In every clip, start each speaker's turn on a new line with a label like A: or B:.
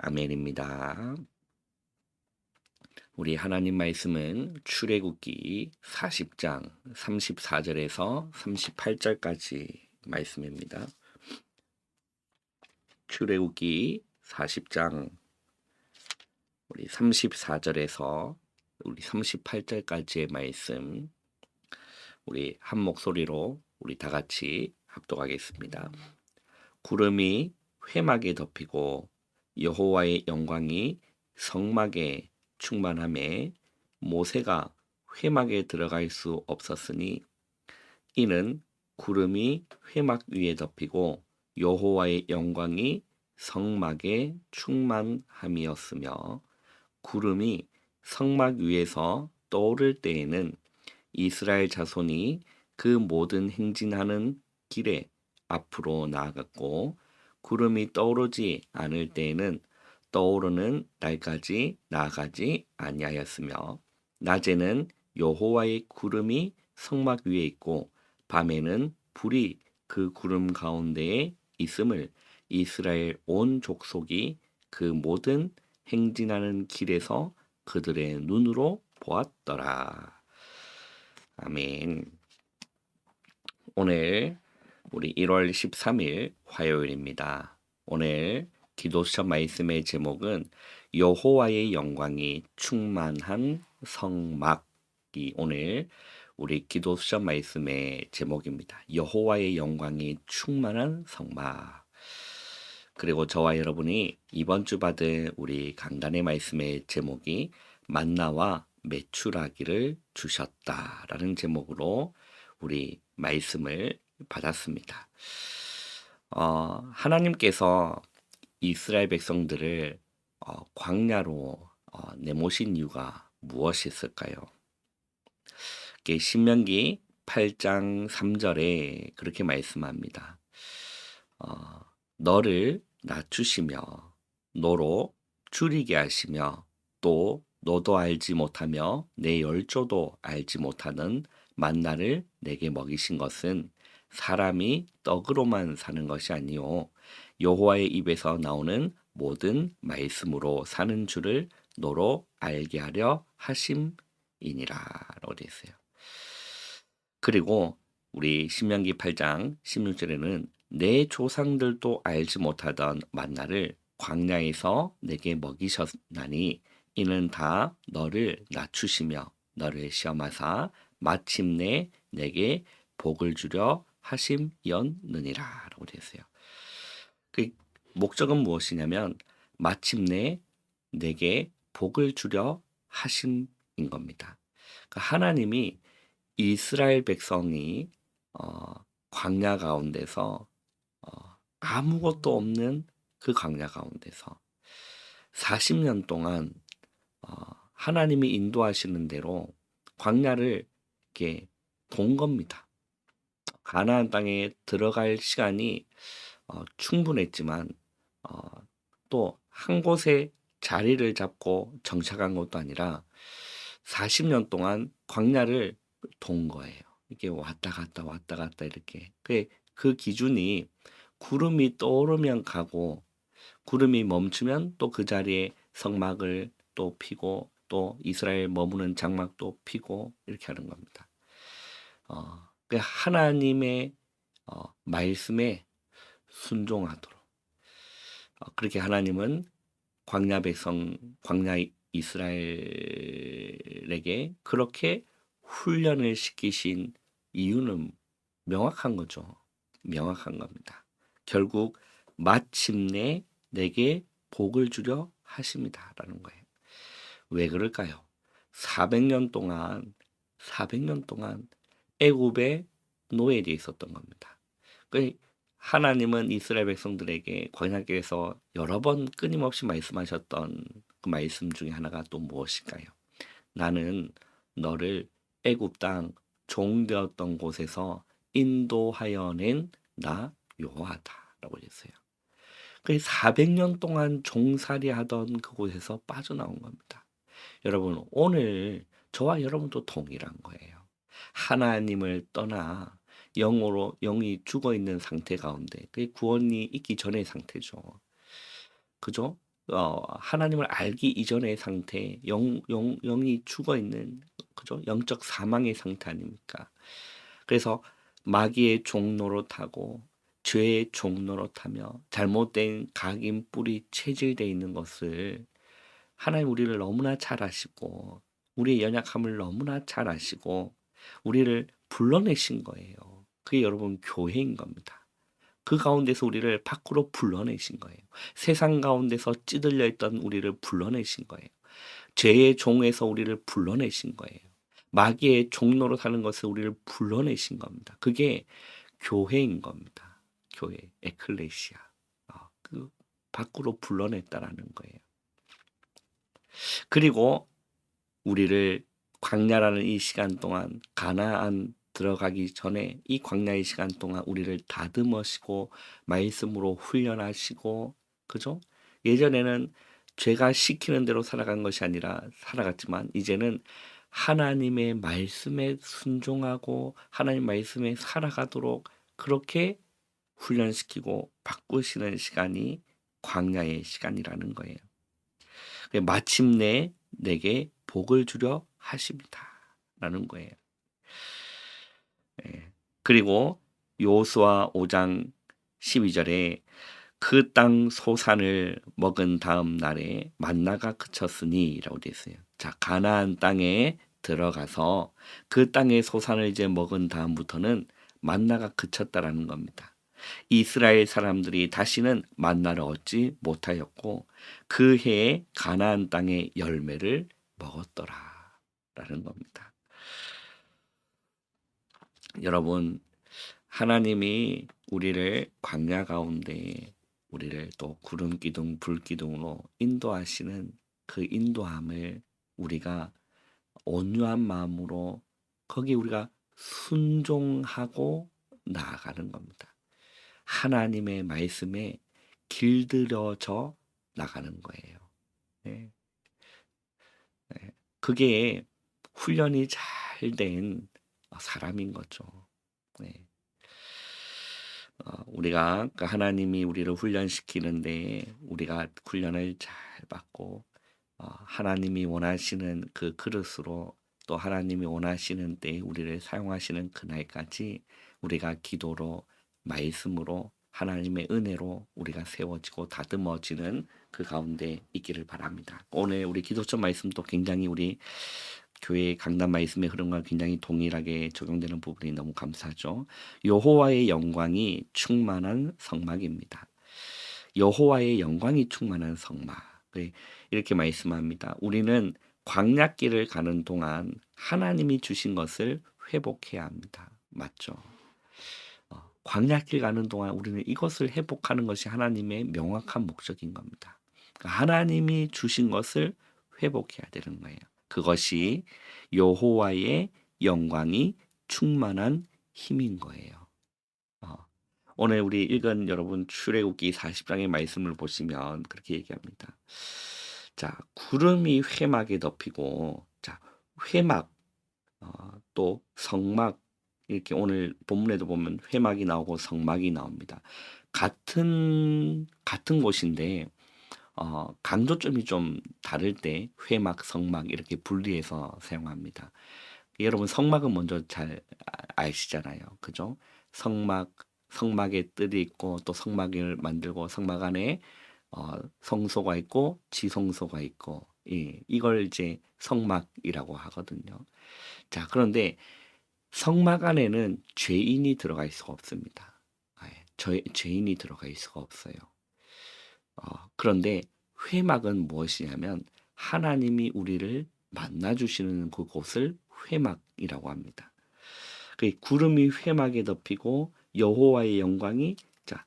A: 아멘입니다. 우리 하나님 말씀은 출애굽기 40장 34절에서 38절까지 말씀입니다. 출애굽기 40장 우리 34절에서 우리 38절까지의 말씀 우리 한 목소리로 우리 다 같이 합독하겠습니다. 구름이 회막에 덮이고 여호와의 영광이 성막에 충만함에 모세가 회막에 들어갈 수 없었으니 이는 구름이 회막 위에 덮이고 여호와의 영광이 성막에 충만함이었으며 구름이 성막 위에서 떠오를 때에는 이스라엘 자손이 그 모든 행진하는 길에 앞으로 나아갔고 구름이 떠오르지 않을 때에는 떠오르는 날까지 나아가지 아니하였으며 낮에는 여호와의 구름이 성막 위에 있고 밤에는 불이 그 구름 가운데에 있음을 이스라엘 온 족속이 그 모든 행진하는 길에서 그들의 눈으로 보았더라. 아멘. 오늘 우리 1월 13일 화요일입니다. 오늘 기도 수첩 말씀의 제목은 여호와의 영광이 충만한 성막이 오늘 우리 기도 수첩 말씀의 제목입니다. 여호와의 영광이 충만한 성막. 그리고 저와 여러분이 이번 주 받은 우리 강단의 말씀의 제목이 만나와 메추라기를 주셨다라는 제목으로 우리 말씀을 받았습니다. 하나님께서 이스라엘 백성들을 광야로 내모신 이유가 무엇이 있을까요? 신명기 8장 3절에 그렇게 말씀합니다. 너를 낮추시며 너로 줄이게 하시며 또 너도 알지 못하며 내 열조도 알지 못하는 만나를 내게 먹이신 것은 사람이 떡으로만 사는 것이 아니요 여호와의 입에서 나오는 모든 말씀으로 사는 줄을 너로 알게 하려 하심이니라라고 되어 있어요. 그리고 우리 신명기 8장 16절에는 내 조상들도 알지 못하던 만나를 광야에서 내게 먹이셨나니 이는 다 너를 낮추시며 너를 시험하사 마침내 내게 복을 주려 하심이었느니라라고 되어 있어요. 그 목적은 무엇이냐면 마침내 내게 복을 주려 하심인 겁니다. 그러니까 하나님이 이스라엘 백성이 광야 가운데서 아무것도 없는 그 광야 가운데서 40년 동안 하나님이 인도하시는 대로 광야를 이렇게 돈 겁니다. 가나안 땅에 들어갈 시간이 충분했지만 또 한 곳에 자리를 잡고 정착한 것도 아니라 40년 동안 광야를 돈 거예요. 이게 왔다 갔다 이렇게. 그 기준이 구름이 떠오르면 가고 구름이 멈추면 또 그 자리에 성막을 또 피고 또 이스라엘 머무는 장막도 피고 이렇게 하는 겁니다. 하나님의 말씀에 순종하도록 그렇게 하나님은 광야 백성, 광야 이스라엘에게 그렇게 훈련을 시키신 이유는 명확한 거죠. 명확한 겁니다. 결국 마침내 내게 복을 주려 하십니다라는 거예요. 왜 그럴까요? 400년 동안 애굽의 노예에 있었던 겁니다. 하나님은 이스라엘 백성들에게 광야길에서 여러 번 끊임없이 말씀하셨던 그 말씀 중에 하나가 또 무엇일까요? 나는 너를 애굽 땅 종되었던 곳에서 인도하여 낸 나 여호와다라고 했어요. 400년 동안 종살이 하던 그곳에서 빠져나온 겁니다. 여러분, 오늘 저와 여러분도 동일한 거예요. 하나님을 떠나 영이 죽어 있는 상태 가운데, 그게 구원이 있기 전의 상태죠. 그죠? 하나님을 알기 이전의 상태, 영이 죽어 있는, 그죠? 영적 사망의 상태 아닙니까? 그래서 마귀의 종노릇하고 죄의 종노릇하며 잘못된 각인 뿌리 체질되어 있는 것을 하나님 우리를 너무나 잘 아시고 우리의 연약함을 너무나 잘 아시고 우리를 불러내신 거예요. 그게 여러분 교회인 겁니다. 그 가운데서 우리를 밖으로 불러내신 거예요. 세상 가운데서 찌들려 있던 우리를 불러내신 거예요. 죄의 종에서 우리를 불러내신 거예요. 마귀의 종로로 사는 것을 우리를 불러내신 겁니다. 그게 교회인 겁니다. 교회, 에클레시아. 그 밖으로 불러냈다라는 거예요. 그리고 우리를 광야라는 이 시간 동안 가나안 들어가기 전에 이 광야의 시간 동안 우리를 다듬으시고 말씀으로 훈련하시고, 그죠? 예전에는 죄가 시키는 대로 살아간 것이 아니라 살아갔지만 이제는 하나님의 말씀에 순종하고 하나님 말씀에 살아가도록 그렇게 훈련시키고 바꾸시는 시간이 광야의 시간이라는 거예요. 마침내 내게 복을 주려 하십니다라는 거예요. 예. 그리고 여호수아 5장 12절에 그 땅 소산을 먹은 다음 날에 만나가 그쳤으니라고 되어 있어요. 자, 가나안 땅에 들어가서 그 땅의 소산을 이제 먹은 다음부터는 만나가 그쳤다라는 겁니다. 이스라엘 사람들이 다시는 만나를 얻지 못하였고 그 해에 가나안 땅의 열매를 먹었더라라는 겁니다. 여러분, 하나님이 우리를 광야 가운데 우리를 또 구름 기둥, 불 기둥으로 인도하시는 그 인도함을 우리가 온유한 마음으로 거기 우리가 순종하고 나아가는 겁니다. 하나님의 말씀에 길들여져 나가는 거예요. 네. 네. 그게 훈련이 잘 된 사람인 거죠. 네. 우리가 그 하나님이 우리를 훈련시키는데 우리가 훈련을 잘 받고 하나님이 원하시는 그 그릇으로 또 하나님이 원하시는 때에 우리를 사용하시는 그날까지 우리가 기도로 말씀으로 하나님의 은혜로 우리가 세워지고 다듬어지는 그 가운데 있기를 바랍니다. 오늘 우리 기도처 말씀도 굉장히 우리 교회 강단 말씀의 흐름과 굉장히 동일하게 적용되는 부분이 너무 감사하죠. 여호와의 영광이 충만한 성막입니다. 여호와의 영광이 충만한 성막. 이렇게 말씀합니다. 우리는 광야길을 가는 동안 하나님이 주신 것을 회복해야 합니다. 맞죠? 광야길 가는 동안 우리는 이것을 회복하는 것이 하나님의 명확한 목적인 겁니다. 그러니까 하나님이 주신 것을 회복해야 되는 거예요. 그것이 여호와의 영광이 충만한 힘인 거예요. 어, 오늘 우리 읽은 여러분 출애굽기 40장의 말씀을 보시면 그렇게 얘기합니다. 자, 구름이 회막에 덮이고, 자, 회막, 또 성막, 이렇게 오늘 본문에도 보면 회막이 나오고 성막이 나옵니다. 같은 곳인데 강조점이 좀 다를 때 회막, 성막 이렇게 분리해서 사용합니다. 여러분 성막은 먼저 잘 아시잖아요. 그죠? 성막에 뜰이 있고 또 성막을 만들고 성막 안에 성소가 있고 지성소가 있고 이걸 이제 성막이라고 하거든요. 자, 그런데 성막 안에는 죄인이 들어갈 수가 없습니다. 죄인이 들어갈 수가 없어요. 그런데 회막은 무엇이냐면 하나님이 우리를 만나주시는 그곳을 회막이라고 합니다. 그 구름이 회막에 덮이고 여호와의 영광이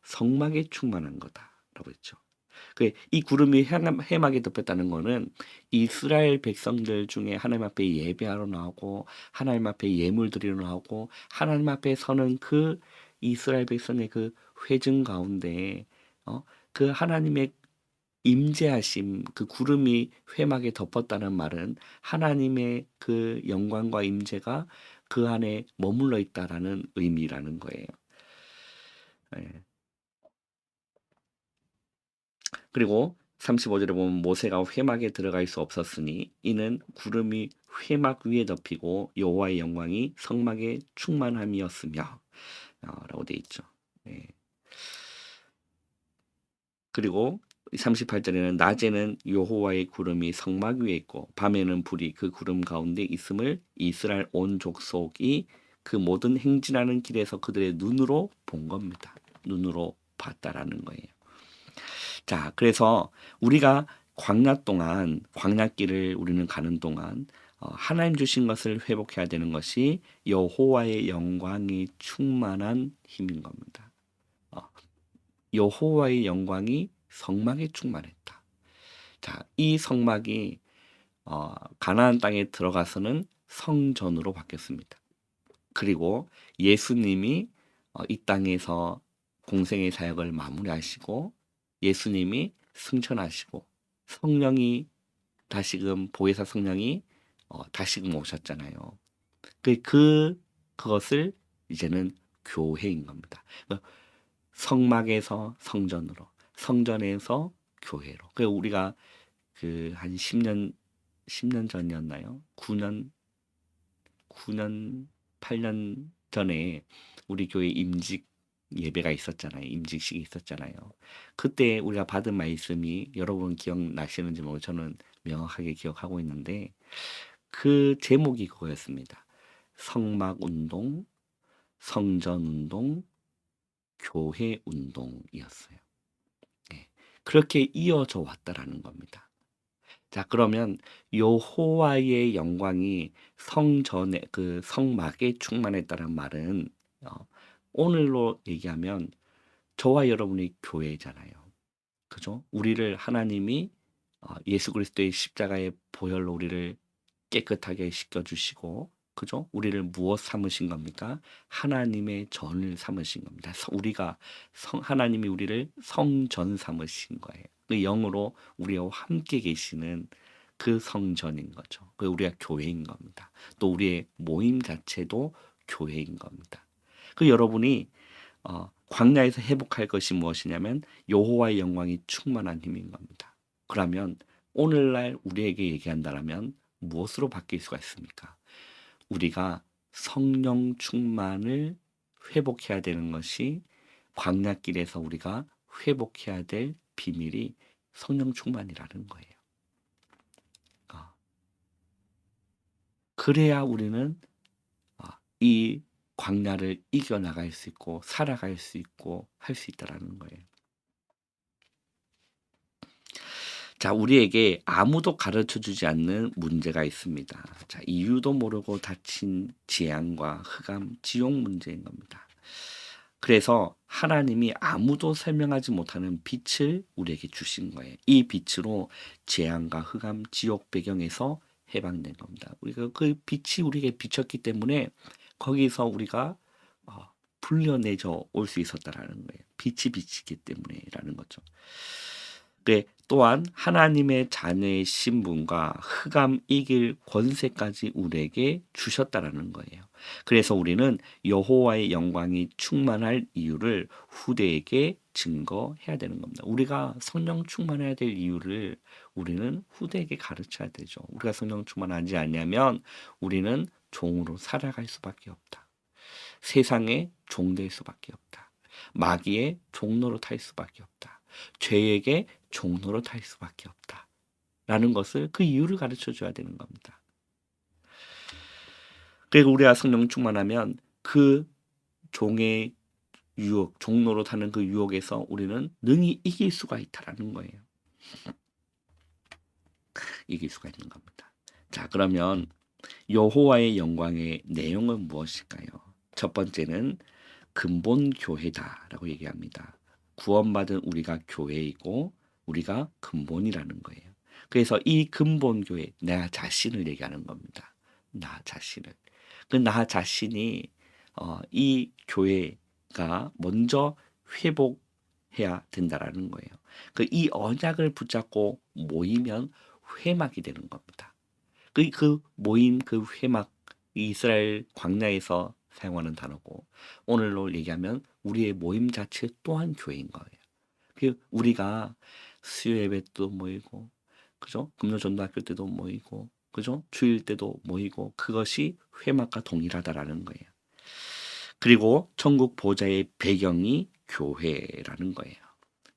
A: 성막에 충만한 거다라고 했죠. 이 구름이 회막에 덮였다는 것은 이스라엘 백성들 중에 하나님 앞에 예배하러 나오고 하나님 앞에 예물 드리러 나오고 하나님 앞에 서는 그 이스라엘 백성의 그 회중 가운데 그 하나님의 임재하심, 그 구름이 회막에 덮었다는 말은 하나님의 그 영광과 임재가 그 안에 머물러 있다라는 의미라는 거예요. 예. 그리고 35절에 보면 모세가 회막에 들어갈 수 없었으니 이는 구름이 회막 위에 덮이고 여호와의 영광이 성막에 충만함이었으며 라고 돼 있죠. 예. 그리고 38절에는 낮에는 여호와의 구름이 성막 위에 있고 밤에는 불이 그 구름 가운데 있음을 이스라엘 온 족속이 그 모든 행진하는 길에서 그들의 눈으로 본 겁니다. 눈으로 봤다라는 거예요. 자, 그래서 우리가 광야 동안 광야길을 우리는 가는 동안 하나님 주신 것을 회복해야 되는 것이 여호와의 영광이 충만한 힘인 겁니다. 어, 여호와의 영광이 성막에 충만했다. 자, 이 성막이 가나안 땅에 들어가서는 성전으로 바뀌었습니다. 그리고 예수님이 이 땅에서 공생의 사역을 마무리하시고 예수님이 승천하시고 성령이 다시금 보혜사 성령이 다시금 오셨잖아요. 그것을 이제는 교회인 겁니다. 성막에서 성전으로, 성전에서 교회로. 그 우리가 그 한 10년 전이었나요? 8년 전에 우리 교회 임직 예배가 있었잖아요. 임직식이 있었잖아요. 그때 우리가 받은 말씀이 여러분 기억나시는지 모르고 저는 명확하게 기억하고 있는데 그 제목이 그거였습니다. 성막 운동, 성전 운동, 교회 운동이었어요. 네. 그렇게 이어져 왔다라는 겁니다. 자, 그러면 여호와의 영광이 성전에 그 성막에 충만했다는 말은 오늘로 얘기하면 저와 여러분이 교회잖아요. 그죠? 우리를 하나님이 예수 그리스도의 십자가의 보혈로 우리를 깨끗하게 씻겨주시고, 그죠? 우리를 무엇 삼으신 겁니까? 하나님의 전을 삼으신 겁니다. 하나님이 우리를 성전 삼으신 거예요. 그 영으로 우리와 함께 계시는 그 성전인 거죠. 그 우리가 교회인 겁니다. 또 우리의 모임 자체도 교회인 겁니다. 그 여러분이 광야에서 회복할 것이 무엇이냐면 여호와의 영광이 충만한 힘인 겁니다. 그러면 오늘날 우리에게 얘기한다면 무엇으로 바뀔 수가 있습니까? 우리가 성령 충만을 회복해야 되는 것이 광야길에서 우리가 회복해야 될 비밀이 성령 충만이라는 거예요. 그래야 우리는 이 광야를 이겨나갈 수 있고 살아갈 수 있고 할 수 있다라는 거예요. 자, 우리에게 아무도 가르쳐 주지 않는 문제가 있습니다. 자, 이유도 모르고 닥친 재앙과 흑암, 지옥 문제인 겁니다. 그래서 하나님이 아무도 설명하지 못하는 빛을 우리에게 주신 거예요. 이 빛으로 재앙과 흑암, 지옥 배경에서 해방된 겁니다. 우리가 그 빛이 우리에게 비쳤기 때문에 거기서 우리가 불려내져 올 수 있었다라는 거예요. 빛이 비치기 때문에라는 거죠. 네, 또한 하나님의 자녀의 신분과 흑암 이길 권세까지 우리에게 주셨다라는 거예요. 그래서 우리는 여호와의 영광이 충만할 이유를 후대에게 증거해야 되는 겁니다. 우리가 성령 충만해야 될 이유를 우리는 후대에게 가르쳐야 되죠. 우리가 성령 충만하지 않냐면 우리는 종으로 살아갈 수밖에 없다. 세상의 종될 수밖에 없다. 마귀의 종로로 탈 수밖에 없다. 죄에게 종로로 탈 수밖에 없다. 라는 것을 그 이유를 가르쳐 줘야 되는 겁니다. 그리고 우리가 성령 충만하면 그 종의 유혹, 종로로 타는 그 유혹에서 우리는 능히 이길 수가 있다라는 거예요. 이길 수가 있는 겁니다. 자, 그러면 여호와의 영광의 내용은 무엇일까요? 첫 번째는 근본 교회다라고 얘기합니다. 구원받은 우리가 교회이고 우리가 근본이라는 거예요. 그래서 이 근본 교회, 나 자신을 얘기하는 겁니다. 나 자신을. 그 나 자신이 이 교회가 먼저 회복해야 된다라는 거예요. 그 이 언약을 붙잡고 모이면 회막이 되는 겁니다. 그 모임, 그 회막, 이스라엘 광야에서 사용하는 단어고 오늘로 얘기하면 우리의 모임 자체 또한 교회인 거예요. 우리가 수요 예배 때도 모이고, 그죠? 금요전도학교 때도 모이고, 그죠? 주일 때도 모이고, 그것이 회막과 동일하다라는 거예요. 그리고 천국 보좌의 배경이 교회라는 거예요.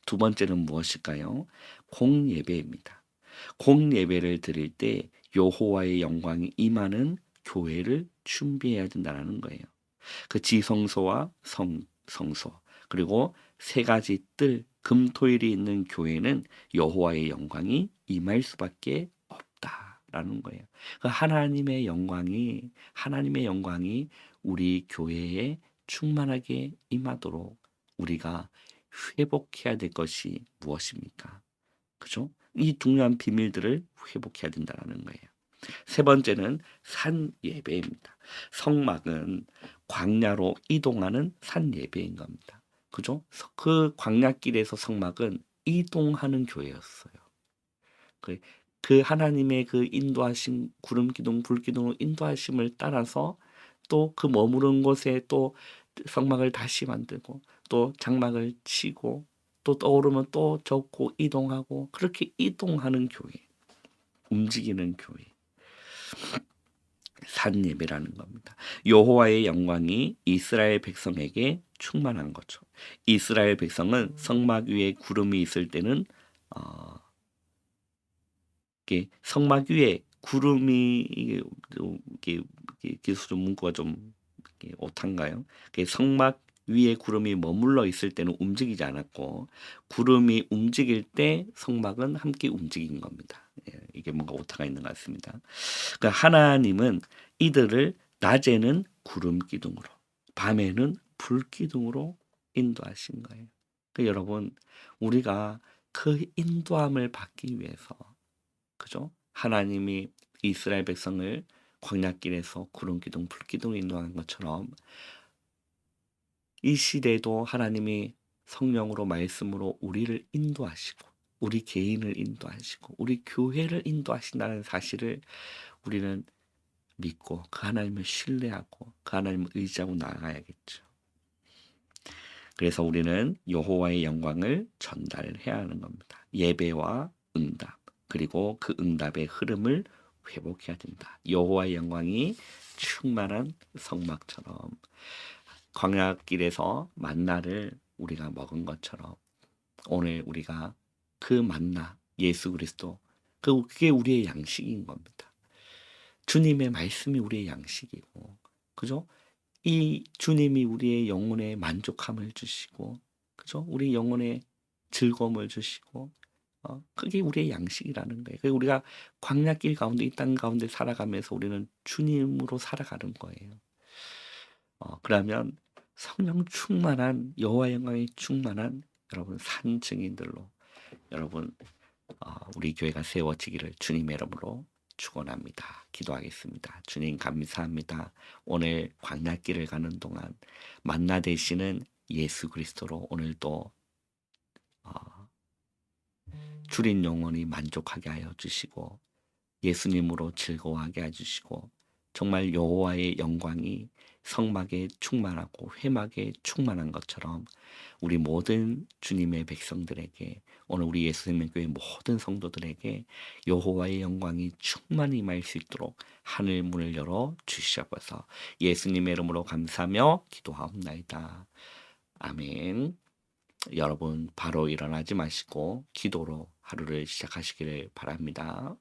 A: 두 번째는 무엇일까요? 공예배입니다. 공예배를 드릴 때 여호와의 영광이 임하는 교회를 준비해야 된다는 거예요. 그 지성소와 성소, 그리고 세 가지 뜰 금토일이 있는 교회는 여호와의 영광이 임할 수밖에 없다라는 거예요. 그 하나님의 영광이 우리 교회에 충만하게 임하도록 우리가 회복해야 될 것이 무엇입니까? 그죠? 이 중요한 비밀들을 회복해야 된다는 거예요. 세 번째는 산 예배입니다. 성막은 광야로 이동하는 산 예배인 겁니다. 그죠? 그 광야길에서 성막은 이동하는 교회였어요. 그, 그 하나님의 그 인도하심, 구름 기둥, 불 기둥으로 인도하심을 따라서 또 그 머무른 곳에 또 성막을 다시 만들고 또 장막을 치고 또 떠오르면 또 접고 이동하고, 그렇게 이동하는 교회, 움직이는 교회. 산 예배라는 겁니다. 여호와의 영광이 이스라엘 백성에게 충만한 거죠. 이스라엘 백성은 성막 위에 구름이 있을 때는 어, 이게 성막 위에 구름이 이게 좀 문구가 좀 이게 오탄가요? 성막 위에 구름이 머물러 있을 때는 움직이지 않았고, 구름이 움직일 때 성막은 함께 움직인 겁니다. 예, 이게 뭔가 오타가 있는 것 같습니다. 그러니까 하나님은 이들을 낮에는 구름 기둥으로, 밤에는 불 기둥으로 인도하신 거예요. 그러니까 여러분, 우리가 그 인도함을 받기 위해서, 그죠? 하나님이 이스라엘 백성을 광야길에서 구름 기둥, 불 기둥으로 인도하는 것처럼 이 시대에도 하나님이 성령으로 말씀으로 우리를 인도하시고, 우리 개인을 인도하시고, 우리 교회를 인도하신다는 사실을 우리는 믿고 그 하나님을 신뢰하고 그 하나님을 의지하고 나아가야겠죠. 그래서 우리는 여호와의 영광을 전달해야 하는 겁니다. 예배와 응답, 그리고 그 응답의 흐름을 회복해야 된다. 여호와의 영광이 충만한 성막처럼, 광야길에서 만나를 우리가 먹은 것처럼 오늘 우리가 그 만나, 예수 그리스도, 그게 우리의 양식인 겁니다. 주님의 말씀이 우리의 양식이고, 그죠? 이 주님이 우리의 영혼에 만족함을 주시고, 그죠? 우리 영혼에 즐거움을 주시고, 그게 우리의 양식이라는 거예요. 그래서 우리가 광야길 가운데, 이 땅 가운데 살아가면서 우리는 주님으로 살아가는 거예요. 그러면 성령 충만한, 여호와 영광이 충만한 여러분 산 증인들로 여러분, 우리 교회가 세워지기를 주님의 이름으로 축원합니다. 기도하겠습니다. 주님 감사합니다. 오늘 광야길을 가는 동안 만나 되시는 예수 그리스도로 오늘도 어, 주린 영혼이 만족하게 하여 주시고 예수님으로 즐거워하게 해주시고, 정말 여호와의 영광이 성막에 충만하고 회막에 충만한 것처럼 우리 모든 주님의 백성들에게, 오늘 우리 예수생명교회 모든 성도들에게 여호와의 영광이 충만히 임할 수 있도록 하늘 문을 열어 주시옵소서. 예수님의 이름으로 감사하며 기도하옵나이다. 아멘. 여러분 바로 일어나지 마시고 기도로 하루를 시작하시기를 바랍니다.